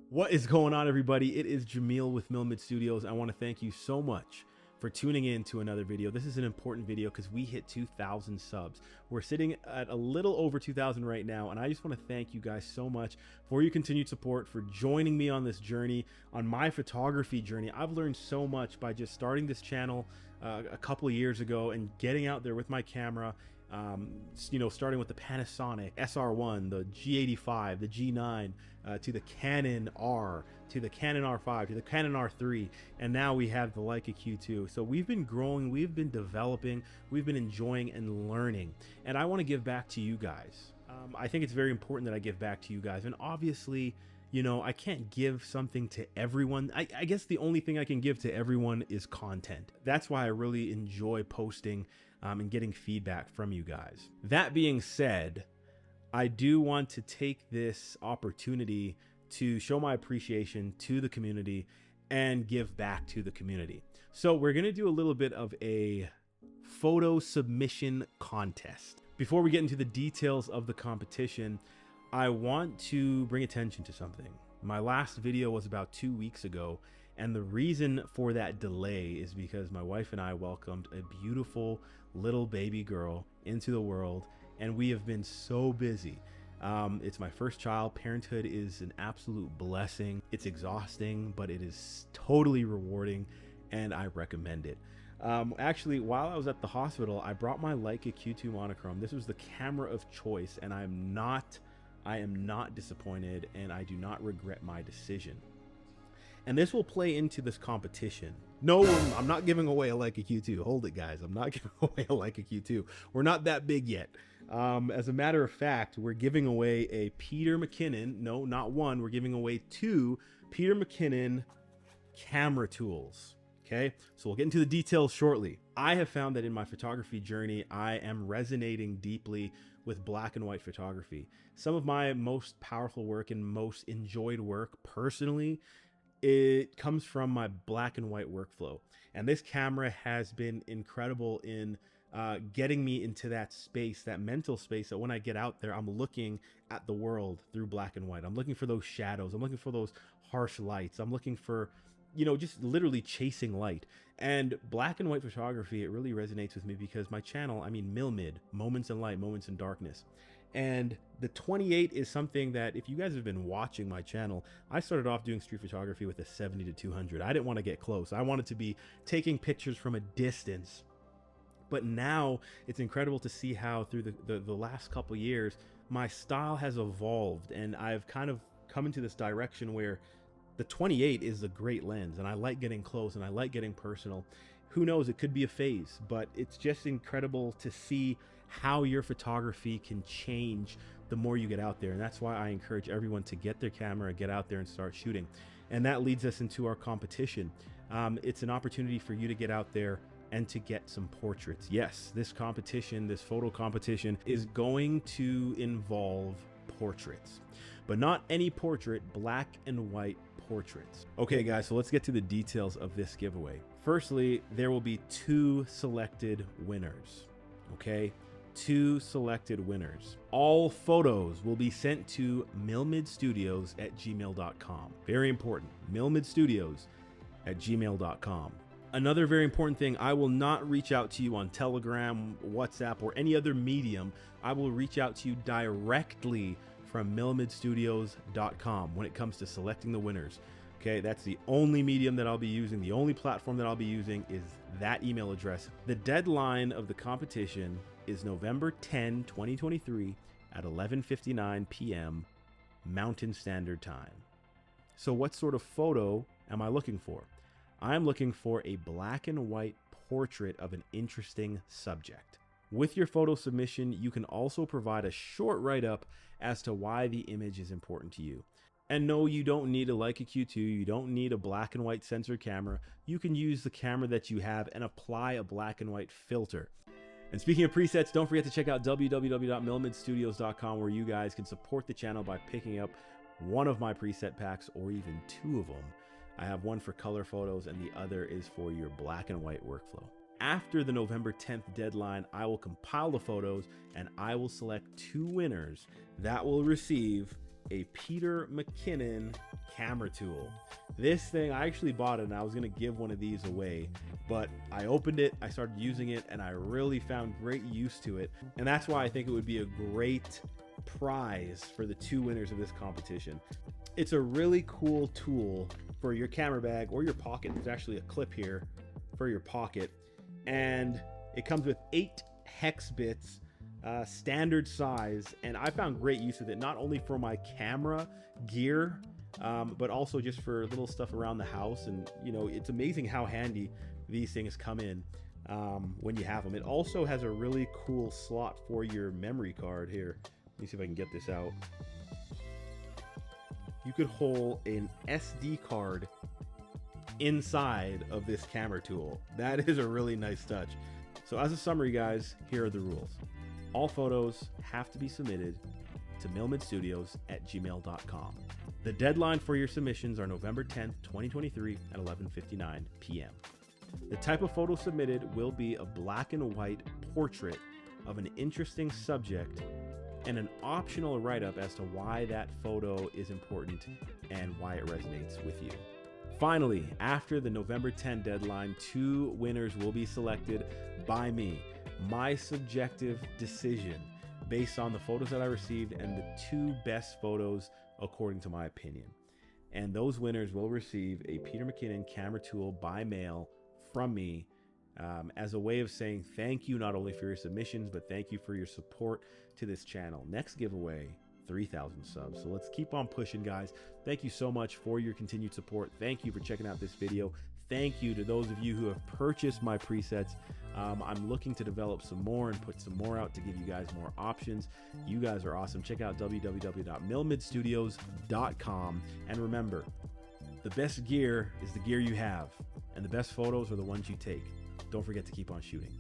What is going on, everybody? It is Jamil with Milmid Studios. I want to thank you so much for tuning in to another video. This is an important video because we hit 2,000 subs. We're sitting at a little over 2,000 right now, and I just want to thank you guys so much for your continued support, for joining me on this journey, on my photography journey. I've learned so much by just starting this channel a couple of years ago and getting out there with my camera. Starting with the Panasonic SR1, the G85, the G9, to the Canon R, to the Canon R5, to the Canon R3, and now we have the Leica Q2. So we've been growing, we've been developing, we've been enjoying and learning, and I want to give back to you guys. I think it's very important that I give back to you guys, and obviously, you know, I can't give something to everyone. I guess the only thing I can give to everyone is content. That's why I really enjoy posting and getting feedback from you guys. That being said, I do want to take this opportunity to show my appreciation to the community and give back to the community. So we're going to do a little bit of a photo submission contest. Before we get into the details of the competition, I want to bring attention to something. My last video was about 2 weeks ago, and the reason for that delay is because my wife and I welcomed a beautiful little baby girl into the world, and we have been so busy. It's my first child. Parenthood is an absolute blessing. It's exhausting, but it is totally rewarding, and I recommend it. Actually, while I was at the hospital, I brought my Leica Q2 monochrome. This was the camera of choice, and I am not disappointed, and I do not regret my decision. And this will play into this competition. No, I'm not giving away a Leica Q2. Hold it, guys. I'm not giving away a Leica Q2. We're not that big yet. As a matter of fact, we're giving away a Peter McKinnon. No, not one. We're giving away 2 Peter McKinnon camera tools. Okay, so we'll get into the details shortly. I have found that in my photography journey, I am resonating deeply with black and white photography. Some of my most powerful work and most enjoyed work personally, it comes from my black and white workflow. And this camera has been incredible in getting me into that space, that mental space, that when I get out there, I'm looking at the world through black and white. I'm looking for those shadows. I'm looking for those harsh lights. I'm looking for, you know, just literally chasing light. And black and white photography, it really resonates with me because my channel, I mean, Milmid, Moments in Light, Moments in Darkness. And the 28 is something that, if you guys have been watching my channel, I started off doing street photography with a 70 to 200. I didn't want to get close. I wanted to be taking pictures from a distance. But now it's incredible to see how through the last couple years, my style has evolved, and I've kind of come into this direction where the 28 is a great lens, and I like getting close and I like getting personal. Who knows, it could be a phase, but it's just incredible to see how your photography can change the more you get out there. And that's why I encourage everyone to get their camera, get out there and start shooting. And that leads us into our competition. It's an opportunity for you to get out there and to get some portraits. Yes, this competition, this photo competition, is going to involve portraits, but not any portrait, black and white portraits. Okay guys, so let's get to the details of this giveaway. Firstly, there will be 2 selected winners. Okay, 2 selected winners. All photos will be sent to milmidstudios@gmail.com. Very important, milmidstudios@gmail.com. Another very important thing, I will not reach out to you on Telegram, WhatsApp, or any other medium. I will reach out to you directly from milmidstudios.com when it comes to selecting the winners. Okay, that's the only medium that I'll be using. The only platform that I'll be using is that email address. The deadline of the competition is November 10, 2023 at 11:59 p.m. Mountain Standard Time. So what sort of photo am I looking for? I'm looking for a black and white portrait of an interesting subject. With your photo submission, you can also provide a short write-up as to why the image is important to you. And no, you don't need a Leica Q2, you don't need a black and white sensor camera. You can use the camera that you have and apply a black and white filter. And speaking of presets, don't forget to check out www.milmidstudios.com, where you guys can support the channel by picking up one of my preset packs or even 2 of them. I have one for color photos and the other is for your black and white workflow. After the November 10th deadline, I will compile the photos and I will select 2 winners that will receive a Peter McKinnon camera tool. This thing, I actually bought it and I was gonna give one of these away, but I opened it, I started using it, and I really found great use to it. And that's why I think it would be a great prize for the 2 winners of this competition. It's a really cool tool for your camera bag or your pocket. There's actually a clip here for your pocket, and it comes with 8 hex bits, standard size, and I found great use with it, not only for my camera gear, but also just for little stuff around the house. And you know, it's amazing how handy these things come in when you have them. It also has a really cool slot for your memory card here. Let me see if I can get this out. You could hold an SD card inside of this camera tool. That is a really nice touch. So as a summary, guys, here are the rules. All photos have to be submitted to milmidstudios@gmail.com. The deadline for your submissions are November 10th, 2023 at 11:59 p.m. The type of photo submitted will be a black and white portrait of an interesting subject and an optional write-up as to why that photo is important and why it resonates with you. Finally, after the November 10 deadline, 2 winners will be selected by me. My subjective decision based on the photos that I received and the 2 best photos according to my opinion. And those winners will receive a Peter McKinnon camera tool by mail from me, as a way of saying thank you not only for your submissions, but thank you for your support to this channel. Next giveaway, 3,000 subs. So let's keep on pushing, guys. Thank you so much for your continued support. Thank you for checking out this video. Thank you to those of you who have purchased my presets. I'm looking to develop some more and put some more out to give you guys more options. You guys are awesome. Check out www.milmidstudios.com. And remember, the best gear is the gear you have, and the best photos are the ones you take. Don't forget to keep on shooting.